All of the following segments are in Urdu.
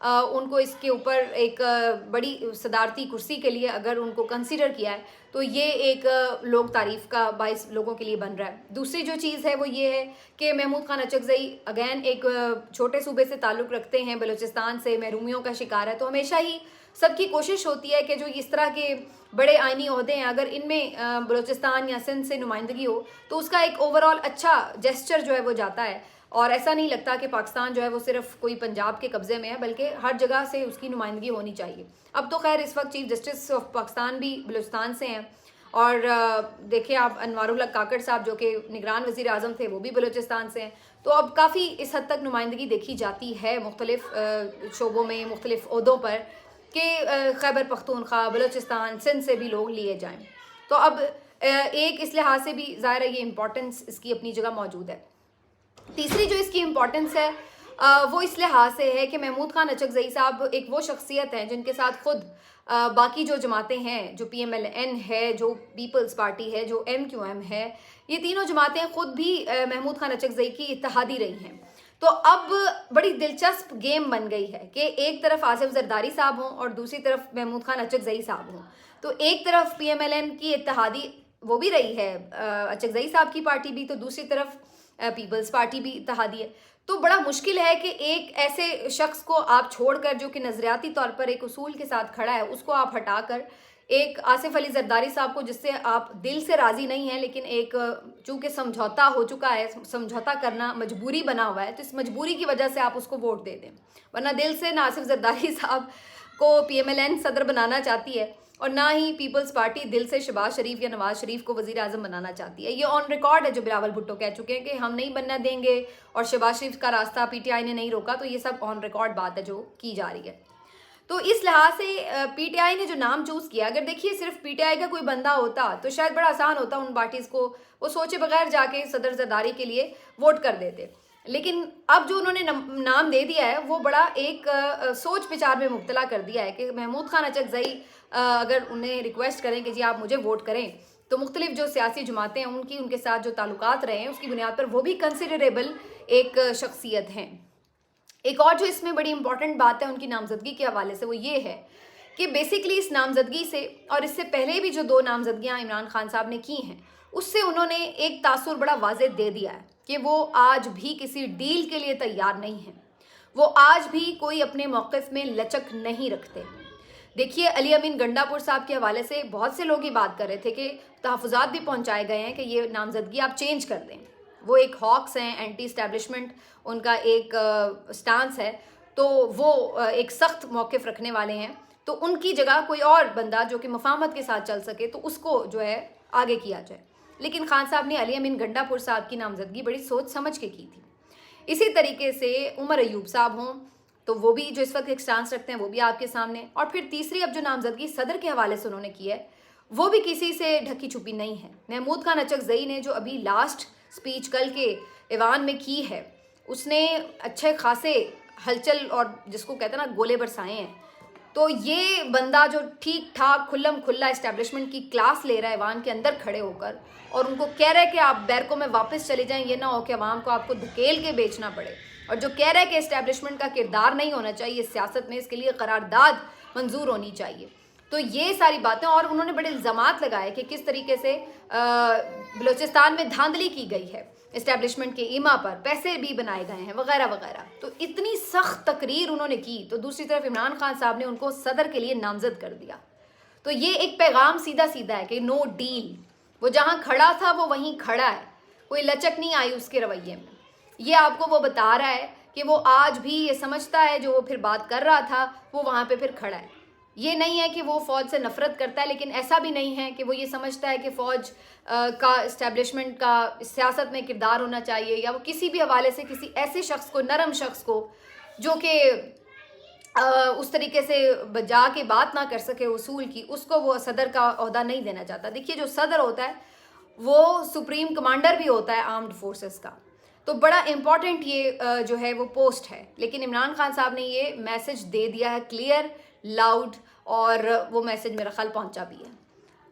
ان کو اس کے اوپر ایک بڑی صدارتی کرسی کے لیے اگر ان کو کنسیڈر کیا ہے تو یہ ایک لوگ تعریف کا باعث لوگوں کے لیے بن رہا ہے۔ دوسری جو چیز ہے وہ یہ ہے کہ محمود خان اچکزئی اگین ایک چھوٹے صوبے سے تعلق رکھتے ہیں، بلوچستان سے محرومیوں کا شکار ہے، تو ہمیشہ ہی سب کی کوشش ہوتی ہے کہ جو اس طرح کے بڑے آئینی عہدے ہیں اگر ان میں بلوچستان یا سندھ سے نمائندگی ہو تو اس کا ایک اوور آل اچھا جیسچر جو ہے وہ جاتا ہے، اور ایسا نہیں لگتا کہ پاکستان جو ہے وہ صرف کوئی پنجاب کے قبضے میں ہے، بلکہ ہر جگہ سے اس کی نمائندگی ہونی چاہیے۔ اب تو خیر اس وقت چیف جسٹس آف پاکستان بھی بلوچستان سے ہیں، اور دیکھیں آپ انوار الحق کاکڑ صاحب جو کہ نگران وزیر اعظم تھے وہ بھی بلوچستان سے ہیں، تو اب کافی اس حد تک نمائندگی دیکھی جاتی ہے مختلف شعبوں میں، مختلف عہدوں پر، کہ خیبر پختونخوا، بلوچستان، سندھ سے بھی لوگ لیے جائیں۔ تو اب ایک اس لحاظ سے بھی ظاہر ہے یہ امپورٹنس اس کی اپنی جگہ موجود ہے۔ تیسری جو اس کی امپورٹنس ہے وہ اس لحاظ سے ہے کہ محمود خان اچکزئی صاحب ایک وہ شخصیت ہیں جن کے ساتھ خود باقی جو جماعتیں ہیں، جو پی ایم ایل این ہے، جو پیپلز پارٹی ہے، جو ایم کیو ایم ہے، یہ تینوں جماعتیں خود بھی محمود خان اچکزئی کی اتحادی رہی ہیں۔ تو اب بڑی دلچسپ گیم بن گئی ہے کہ ایک طرف آصف زرداری صاحب ہوں اور دوسری طرف محمود خان اچکزئی صاحب ہوں، تو ایک طرف پی ایم ایل این کی اتحادی وہ بھی رہی ہے اچکزئی صاحب کی پارٹی بھی، تو دوسری طرف پیپلز پارٹی بھی اتحادی ہے۔ تو بڑا مشکل ہے کہ ایک ایسے شخص کو آپ چھوڑ کر جو کہ نظریاتی طور پر ایک اصول کے ساتھ کھڑا ہے اس کو آپ ہٹا کر ایک آصف علی زرداری صاحب کو، جس سے آپ دل سے راضی نہیں ہیں لیکن ایک چونکہ سمجھوتا ہو چکا ہے، سمجھوتا کرنا مجبوری بنا ہوا ہے، تو اس مجبوری کی وجہ سے آپ اس کو ووٹ دے دیں، ورنہ دل سے نہ آصف زرداری صاحب کو پی ایم ایل این صدر بنانا چاہتی ہے اور نہ ہی پیپلز پارٹی دل سے شہباز شریف یا نواز شریف کو وزیر اعظم بنانا چاہتی ہے۔ یہ آن ریکارڈ ہے جو بلاول بھٹو کہہ چکے ہیں کہ ہم نہیں بننا دیں گے، اور شہباز شریف کا راستہ پی ٹی آئی نے نہیں روکا، تو یہ سب آن ریکارڈ بات ہے جو کی جا رہی ہے۔ تو اس لحاظ سے پی ٹی آئی نے جو نام چوز کیا، اگر دیکھیے صرف پی ٹی آئی کا کوئی بندہ ہوتا تو شاید بڑا آسان ہوتا ان پارٹیز کو، وہ سوچے بغیر جا کے صدر زرداری کے لیے ووٹ کر دیتے، لیکن اب جو انہوں نے نام دے دیا ہے وہ بڑا ایک سوچ وچار میں مبتلا کر دیا ہے کہ محمود خان اچکزئی اگر انہیں ریکویسٹ کریں کہ جی آپ مجھے ووٹ کریں تو مختلف جو سیاسی جماعتیں ہیں ان کے ساتھ جو تعلقات رہے ہیں اس کی بنیاد پر وہ بھی کنسیڈریبل ایک شخصیت ہیں۔ ایک اور جو اس میں بڑی امپورٹنٹ بات ہے ان کی نامزدگی کے حوالے سے وہ یہ ہے کہ بیسیکلی اس نامزدگی سے اور اس سے پہلے بھی جو 2 نامزدگیاں عمران خان صاحب نے کی ہیں اس سے انہوں نے ایک تاثر بڑا واضح دے دیا ہے کہ وہ آج بھی کسی ڈیل کے لیے تیار نہیں ہیں، وہ آج بھی کوئی اپنے موقف میں لچک نہیں رکھتے۔ دیکھیے علی امین گنڈا پور صاحب کے حوالے سے بہت سے لوگ یہ بات کر رہے تھے کہ تحفظات بھی پہنچائے گئے ہیں کہ یہ نامزدگی آپ چینج کر دیں، وہ ایک ہاکس ہیں، اینٹی اسٹیبلشمنٹ ان کا ایک سٹانس ہے، تو وہ ایک سخت موقف رکھنے والے ہیں، تو ان کی جگہ کوئی اور بندہ جو کہ مفاہمت کے ساتھ چل سکے تو اس کو جو ہے آگے کیا جائے۔ لیکن خان صاحب نے علی امین گنڈا پور صاحب کی نامزدگی بڑی سوچ سمجھ کے کی تھی۔ اسی طریقے سے عمر ایوب صاحب ہوں تو وہ بھی جو اس وقت ایک سٹانس رکھتے ہیں وہ بھی آپ کے سامنے، اور پھر تیسری اب جو نامزدگی صدر کے حوالے سے انہوں نے کی ہے وہ بھی کسی سے ڈھکی چھپی نہیں ہے۔ محمود خان اچکزئی نے جو ابھی لاسٹ سپیچ کل کے ایوان میں کی ہے اس نے اچھے خاصے ہلچل اور جس کو کہتے ہیں نا گولے برسائے ہیں، تو یہ بندہ جو ٹھیک ٹھاک کھلم کھلا اسٹیبلشمنٹ کی کلاس لے رہا ہے ایوان کے اندر کھڑے ہو کر، اور ان کو کہہ رہا ہے کہ آپ بیرکوں میں واپس چلے جائیں، یہ نہ ہو کہ عوام کو آپ کو دھکیل کے بیچنا پڑے، اور جو کہہ رہا ہے کہ اسٹیبلشمنٹ کا کردار نہیں ہونا چاہیے سیاست میں، اس کے لیے قرارداد منظور ہونی چاہیے۔ تو یہ ساری باتیں، اور انہوں نے بڑے الزامات لگائے کہ کس طریقے سے بلوچستان میں دھاندلی کی گئی ہے، اسٹیبلشمنٹ کے ایما پر پیسے بھی بنائے گئے ہیں وغیرہ وغیرہ، تو اتنی سخت تقریر انہوں نے کی، تو دوسری طرف عمران خان صاحب نے ان کو صدر کے لیے نامزد کر دیا۔ تو یہ ایک پیغام سیدھا سیدھا ہے کہ نو ڈیل، وہ جہاں کھڑا تھا وہ وہیں کھڑا ہے، کوئی لچک نہیں آئی اس کے رویے میں۔ یہ آپ کو وہ بتا رہا ہے کہ وہ آج بھی یہ سمجھتا ہے جو وہ پھر بات کر رہا تھا وہ وہاں پہ پھر کھڑا ہے۔ یہ نہیں ہے کہ وہ فوج سے نفرت کرتا ہے، لیکن ایسا بھی نہیں ہے کہ وہ یہ سمجھتا ہے کہ فوج کا اسٹیبلشمنٹ کا سیاست میں کردار ہونا چاہیے، یا وہ کسی بھی حوالے سے کسی ایسے شخص کو، نرم شخص کو جو کہ اس طریقے سے جا کے بات نہ کر سکے اصول کی، اس کو وہ صدر کا عہدہ نہیں دینا چاہتا۔ دیکھیے جو صدر ہوتا ہے وہ سپریم کمانڈر بھی ہوتا ہے آرمڈ فورسز کا، تو بڑا امپورٹنٹ یہ جو ہے وہ پوسٹ ہے، لیکن عمران خان صاحب نے یہ میسج دے دیا ہے کلیئر لاؤڈ، اور وہ میسج میرا خیال پہنچا بھی ہے۔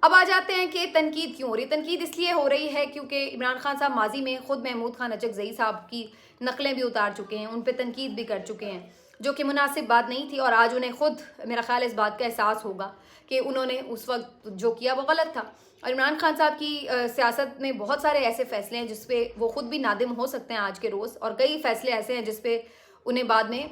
اب آ جاتے ہیں کہ تنقید کیوں ہو رہی ہے۔ تنقید اس لیے ہو رہی ہے کیونکہ عمران خان صاحب ماضی میں خود محمود خان اچکزئی صاحب کی نقلیں بھی اتار چکے ہیں، ان پہ تنقید بھی کر چکے ہیں، جو کہ مناسب بات نہیں تھی، اور آج انہیں خود میرا خیال اس بات کا احساس ہوگا کہ انہوں نے اس وقت جو کیا وہ غلط تھا۔ اور عمران خان صاحب کی سیاست میں بہت سارے ایسے فیصلے ہیں جس پہ وہ خود بھی نادم ہو سکتے ہیں آج کے روز، اور کئی فیصلے ایسے ہیں جس پہ انہیں بعد میں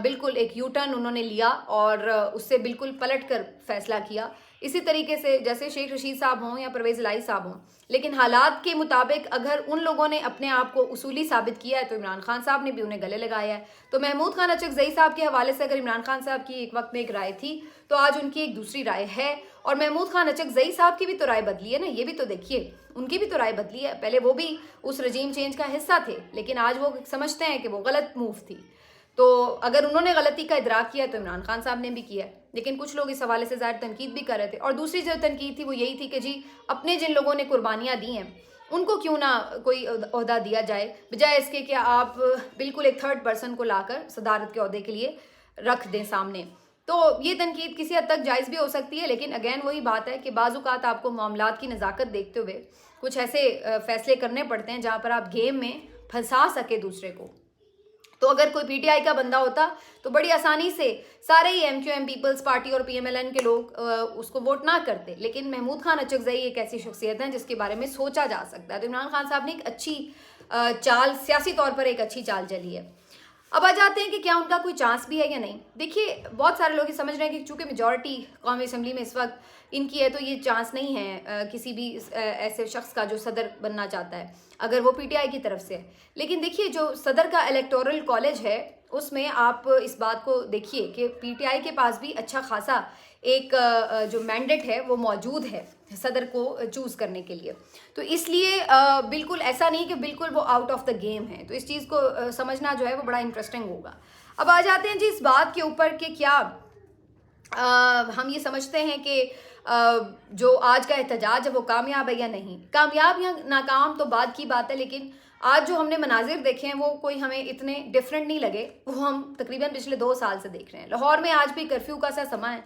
بالکل ایک یو ٹرن انہوں نے لیا اور اس سے بالکل پلٹ کر فیصلہ کیا، اسی طریقے سے جیسے شیخ رشید صاحب ہوں یا پرویز الہی صاحب ہوں۔ لیکن حالات کے مطابق اگر ان لوگوں نے اپنے آپ کو اصولی ثابت کیا ہے تو عمران خان صاحب نے بھی انہیں گلے لگایا ہے۔ تو محمود خان اچکزئی صاحب کے حوالے سے اگر عمران خان صاحب کی ایک وقت میں ایک رائے تھی تو آج ان کی ایک دوسری رائے ہے، اور محمود خان اچکزئی صاحب کی بھی تو رائے بدلی ہے نا، یہ بھی تو دیکھیے ان کی بھی تو رائے بدلی ہے۔ پہلے وہ بھی اس رجیم چینج کا حصہ تھے، لیکن آج وہ سمجھتے ہیں کہ وہ غلط موو تھی۔ تو اگر انہوں نے غلطی کا ادراک کیا تو عمران خان صاحب نے بھی کیا، لیکن کچھ لوگ اس حوالے سے ظاہر تنقید بھی کر رہے تھے۔ اور دوسری جو تنقید تھی وہ یہی تھی کہ جی اپنے جن لوگوں نے قربانیاں دی ہیں ان کو کیوں نہ کوئی عہدہ دیا جائے، بجائے اس کے کہ آپ بالکل ایک تھرڈ پرسن کو لا کر صدارت کے عہدے کے لیے رکھ دیں سامنے۔ تو یہ تنقید کسی حد تک جائز بھی ہو سکتی ہے، لیکن اگین وہی بات ہے کہ بعض اوقات آپ کو معاملات کی نزاکت دیکھتے ہوئے کچھ ایسے فیصلے کرنے پڑتے ہیں جہاں پر آپ گیم میں پھنسا سکے دوسرے کو۔ تو اگر کوئی پی ٹی آئی کا بندہ ہوتا تو بڑی آسانی سے سارے ہی M Q M Peoples Party اور پی ایم ایل این کے لوگ اس کو ووٹ نہ کرتے، لیکن محمود خان اچکزئی ایک ایسی شخصیت ہے جس کے بارے میں سوچا جا سکتا ہے۔ تو عمران خان صاحب نے ایک اچھی چال، سیاسی طور پر ایک اچھی چال چلی ہے۔ اب آ جاتے ہیں کہ کیا ان کا کوئی چانس بھی ہے یا نہیں۔ دیکھیے بہت سارے لوگ یہ سمجھ رہے ہیں کہ چونکہ میجورٹی قومی اسمبلی میں اس وقت ان کی ہے تو یہ چانس نہیں ہے کسی بھی ایسے شخص کا جو صدر بننا چاہتا ہے اگر وہ پی ٹی آئی کی طرف سے ہے۔ لیکن دیکھیے جو صدر کا الیکٹورل کالج ہے اس میں آپ اس بات کو دیکھیے کہ پی ٹی آئی کے پاس بھی اچھا خاصا ایک جو مینڈیٹ ہے وہ موجود ہے صدر کو چوز کرنے کے لیے۔ تو اس لیے بالکل ایسا نہیں کہ بالکل وہ آؤٹ آف دا گیم ہے، تو اس چیز کو سمجھنا جو ہے وہ بڑا انٹرسٹنگ ہوگا۔ اب آ جاتے ہیں جی اس بات کے اوپر کہ کیا ہم یہ سمجھتے ہیں کہ جو آج کا احتجاج ہے وہ کامیاب ہے یا نہیں۔ کامیاب یا ناکام تو بعد کی بات ہے، لیکن آج جو ہم نے مناظر دیکھے ہیں وہ کوئی ہمیں اتنے ڈیفرنٹ نہیں لگے، وہ ہم تقریباً پچھلے 2 سال سے دیکھ رہے ہیں۔ لاہور میں آج بھی کرفیو کا سا سما ہے،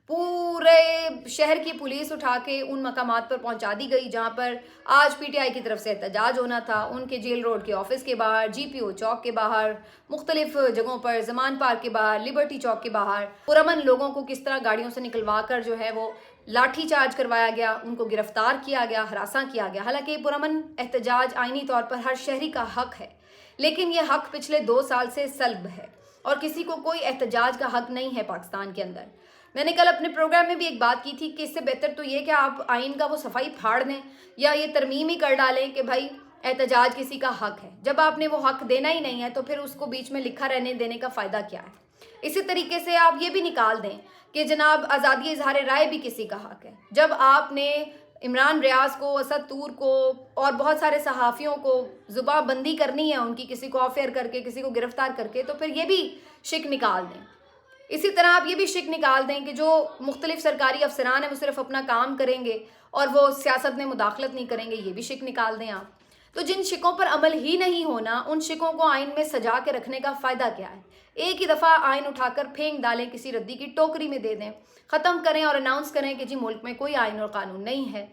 پورے شہر کی پولیس اٹھا کے ان مقامات پر پہنچا دی گئی جہاں پر آج پی ٹی آئی کی طرف سے احتجاج ہونا تھا، ان کے جیل روڈ کے آفس کے باہر، جی پی او چوک کے باہر، مختلف جگہوں پر، زمان پارک کے باہر، لبرٹی چوک کے باہر پرامن لوگوں کو کس طرح گاڑیوں سے نکلوا کر جو ہے وہ لاٹھی چارج کروایا گیا، ان کو گرفتار کیا گیا، ہراساں کیا گیا۔ حالانکہ پرامن احتجاج آئینی طور پر ہر شہری کا حق ہے، لیکن یہ حق پچھلے 2 سال سے سلب ہے اور کسی کو کوئی احتجاج کا حق نہیں ہے پاکستان کے اندر۔ میں نے کل اپنے پروگرام میں بھی ایک بات کی تھی کہ اس سے بہتر تو یہ کہ آپ آئین کا وہ صفائی پھاڑ دیں یا یہ ترمیم ہی کر ڈالیں کہ بھائی احتجاج کسی کا حق ہے۔ جب آپ نے وہ حق دینا ہی نہیں ہے تو پھر اس کو بیچ میں لکھا رہنے دینے کا فائدہ کیا ہے؟ اسی طریقے سے آپ یہ بھی نکال دیں کہ جناب آزادی اظہار رائے بھی کسی کا حق ہے۔ جب آپ نے عمران ریاض کو، اسد طور کو اور بہت سارے صحافیوں کو زباں بندی کرنی ہے ان کی، کسی کو آف ایئر کر کے، کسی کو گرفتار کر کے، تو پھر یہ بھی شک نکال دیں۔ اسی طرح آپ یہ بھی شک نکال دیں کہ جو مختلف سرکاری افسران ہیں وہ صرف اپنا کام کریں گے اور وہ سیاست میں مداخلت نہیں کریں گے، یہ بھی شک نکال دیں آپ۔ تو جن شکوں پر عمل ہی نہیں ہونا ان شکوں کو آئین میں سجا کے رکھنے کا فائدہ کیا ہے؟ ایک ہی دفعہ آئین اٹھا کر پھینک ڈالیں، کسی ردی کی ٹوکری میں دے دیں، ختم کریں اور اناؤنس کریں کہ جی ملک میں کوئی آئین اور قانون نہیں ہے۔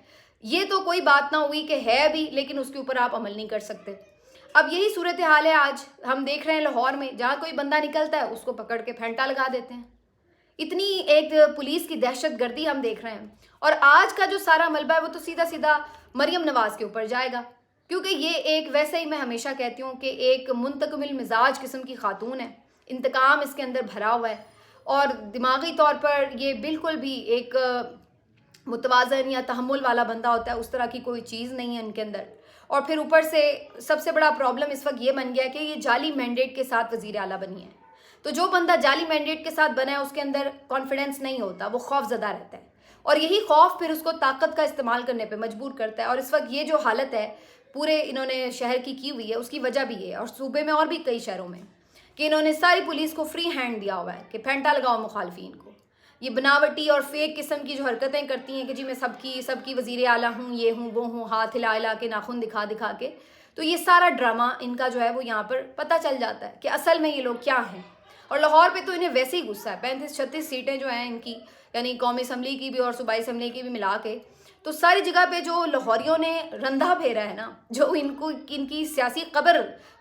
یہ تو کوئی بات نہ ہوئی کہ ہے بھی لیکن اس کے اوپر آپ عمل نہیں کر سکتے۔ اب یہی صورتحال ہے آج ہم دیکھ رہے ہیں لاہور میں، جہاں کوئی بندہ نکلتا ہے اس کو پکڑ کے پھینٹا لگا دیتے ہیں۔ اتنی ایک پولیس کی دہشت گردی ہم دیکھ رہے ہیں، اور آج کا جو سارا ملبہ ہے وہ تو سیدھا سیدھا مریم نواز کے اوپر جائے گا، کیونکہ یہ ایک ویسے ہی میں ہمیشہ کہتی ہوں کہ ایک منتقم مزاج قسم کی خاتون ہے، انتقام اس کے اندر بھرا ہوا ہے، اور دماغی طور پر یہ بالکل بھی ایک متوازن یا تحمل والا بندہ ہوتا ہے اس طرح کی کوئی چیز نہیں ہے ان کے اندر۔ اور پھر اوپر سے سب سے بڑا پرابلم اس وقت یہ بن گیا کہ یہ جعلی مینڈیٹ کے ساتھ وزیر اعلیٰ بنی ہے۔ تو جو بندہ جعلی مینڈیٹ کے ساتھ بنا ہے اس کے اندر کانفیڈنس نہیں ہوتا، وہ خوف زدہ رہتا ہے، اور یہی خوف پھر اس کو طاقت کا استعمال کرنے پہ مجبور کرتا ہے۔ اور اس وقت یہ جو حالت ہے پورے انہوں نے شہر کی ہوئی ہے اس کی وجہ بھی یہ ہے، اور صوبے میں اور بھی کئی شہروں میں، کہ انہوں نے ساری پولیس کو فری ہینڈ دیا ہوا ہے کہ پھینٹا لگاؤ مخالفین کو۔ یہ بناوٹی اور فیک قسم کی جو حرکتیں کرتی ہیں کہ جی میں سب کی وزیر اعلیٰ ہوں، یہ ہوں وہ ہوں، ہاتھ ہلا ہلا کے، ناخن دکھا کے، تو یہ سارا ڈرامہ ان کا جو ہے وہ یہاں پر پتہ چل جاتا ہے کہ اصل میں یہ لوگ کیا ہیں۔ اور لاہور پہ تو انہیں ویسے ہی غصہ ہے، 35-36 سیٹیں جو ہیں ان کی، یعنی قومی اسمبلی کی بھی اور صوبائی اسمبلی کی بھی ملا کے، تو ساری جگہ پہ جو لاہوریوں نے رندھا پھیرا ہے نا، جو ان کی سیاسی قبر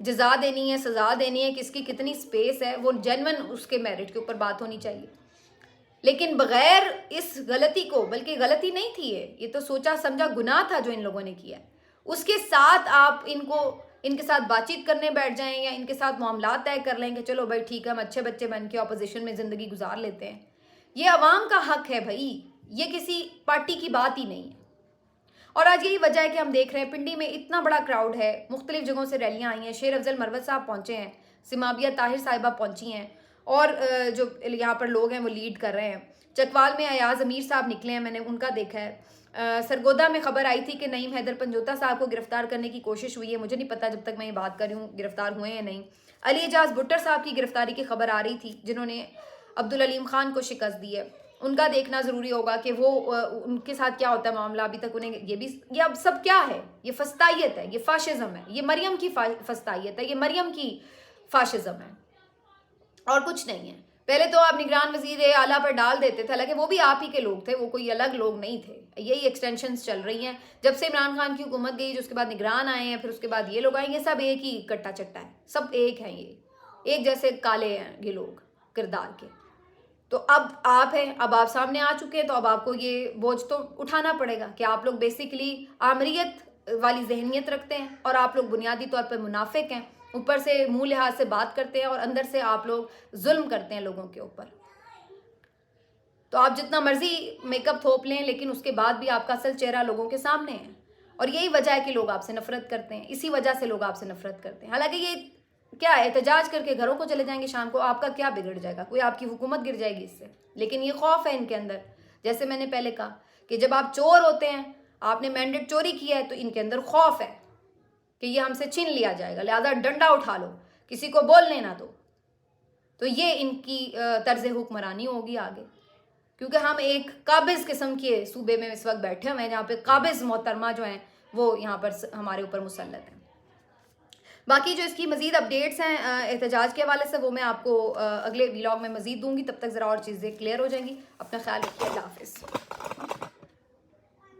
جزا دینی ہے، سزا دینی ہے، کس کی کتنی سپیس ہے، وہ جینون اس کے میرٹ کے اوپر بات ہونی چاہیے. لیکن بغیر اس غلطی کو، بلکہ غلطی نہیں تھی یہ تو سوچا سمجھا گناہ تھا جو ان لوگوں نے کیا، اس کے ساتھ آپ ان کے ساتھ بات چیت کرنے بیٹھ جائیں یا ان کے ساتھ معاملات طے کر لیں کہ چلو بھائی ٹھیک ہے ہم اچھے بچے بن کے اپوزیشن میں زندگی گزار لیتے ہیں. یہ عوام کا حق ہے بھائی، یہ کسی پارٹی کی بات ہی نہیں ہے. اور آج یہی وجہ ہے کہ ہم دیکھ رہے ہیں پنڈی میں اتنا بڑا کراؤڈ ہے، مختلف جگہوں سے ریلیاں آئی ہیں، شیر افضل مروت صاحب پہنچے ہیں، سمابیہ طاہر صاحبہ پہنچی ہیں، اور جو یہاں پر لوگ ہیں وہ لیڈ کر رہے ہیں. چکوال میں ایاز امیر صاحب نکلے ہیں، میں نے ان کا دیکھا ہے. سرگودا میں خبر آئی تھی کہ نعیم حیدر پنجوتا صاحب کو گرفتار کرنے کی کوشش ہوئی ہے، مجھے نہیں پتا جب تک میں یہ بات کر رہی ہوں گرفتار ہوئے یا نہیں. علی اعجاز بھٹر صاحب کی گرفتاری کی خبر آ رہی تھی، جنہوں نے عبدالعلیم خان کو شکست دی ہے. ان کا دیکھنا ضروری ہوگا کہ وہ ان کے ساتھ کیا ہوتا ہے معاملہ. ابھی تک انہیں یہ اب سب کیا ہے؟ یہ فسطائیت ہے، یہ فاشزم ہے، یہ مریم کی فسطائیت ہے، یہ مریم کی فاشزم ہے اور کچھ نہیں ہے. پہلے تو آپ نگران وزیر اعلیٰ پر ڈال دیتے تھے، حالانکہ وہ بھی آپ ہی کے لوگ تھے، وہ کوئی الگ لوگ نہیں تھے. یہی ایکسٹینشنز چل رہی ہیں جب سے عمران خان کی حکومت گئی، جو اس کے بعد نگران آئے ہیں، پھر اس کے بعد یہ لوگ آئے، یہ سب ایک ہی کٹا چٹا ہے، سب ایک ہیں، یہ ایک جیسے کالے ہیں یہ لوگ کردار کے. تو اب آپ ہیں، اب آپ سامنے آ چکے ہیں، تو اب آپ کو یہ بوجھ تو اٹھانا پڑے گا کہ آپ لوگ بیسیکلی آمریت والی ذہنیت رکھتے ہیں اور آپ لوگ بنیادی طور پر منافق ہیں، اوپر سے منہ لحاظ سے بات کرتے ہیں اور اندر سے آپ لوگ ظلم کرتے ہیں لوگوں کے اوپر. تو آپ جتنا مرضی میک اپ تھوپ لیں، لیکن اس کے بعد بھی آپ کا اصل چہرہ لوگوں کے سامنے ہے. اور یہی وجہ ہے کہ لوگ آپ سے نفرت کرتے ہیں، اسی وجہ سے لوگ آپ سے نفرت کرتے ہیں. حالانکہ یہ کیا ہے، احتجاج کر کے گھروں کو چلے جائیں گے شام کو، آپ کا کیا بگڑ جائے گا؟ کوئی آپ کی حکومت گر جائے گی اس سے؟ لیکن یہ خوف ہے ان کے اندر. جیسے میں نے پہلے کہا کہ جب آپ چور ہوتے ہیں، آپ نے مینڈیٹ چوری کیا ہے، تو ان کے اندر خوف ہے کہ یہ ہم سے چھین لیا جائے گا، لہذا ڈنڈا اٹھا لو، کسی کو بولنے نہ دو. تو یہ ان کی طرز حکمرانی ہوگی آگے، کیونکہ ہم ایک قابض قسم کے صوبے میں اس وقت بیٹھے ہوئے ہیں جہاں پہ قابض محترمہ جو ہیں وہ یہاں پر ہمارے اوپر مسلط ہیں. باقی جو اس کی مزید اپڈیٹس ہیں احتجاج کے حوالے سے، وہ میں آپ کو اگلے ویلاگ میں مزید دوں گی. تب تک ذرا اور چیزیں کلیئر ہو جائیں گی. اپنا خیال رکھیے، اللہ حافظ.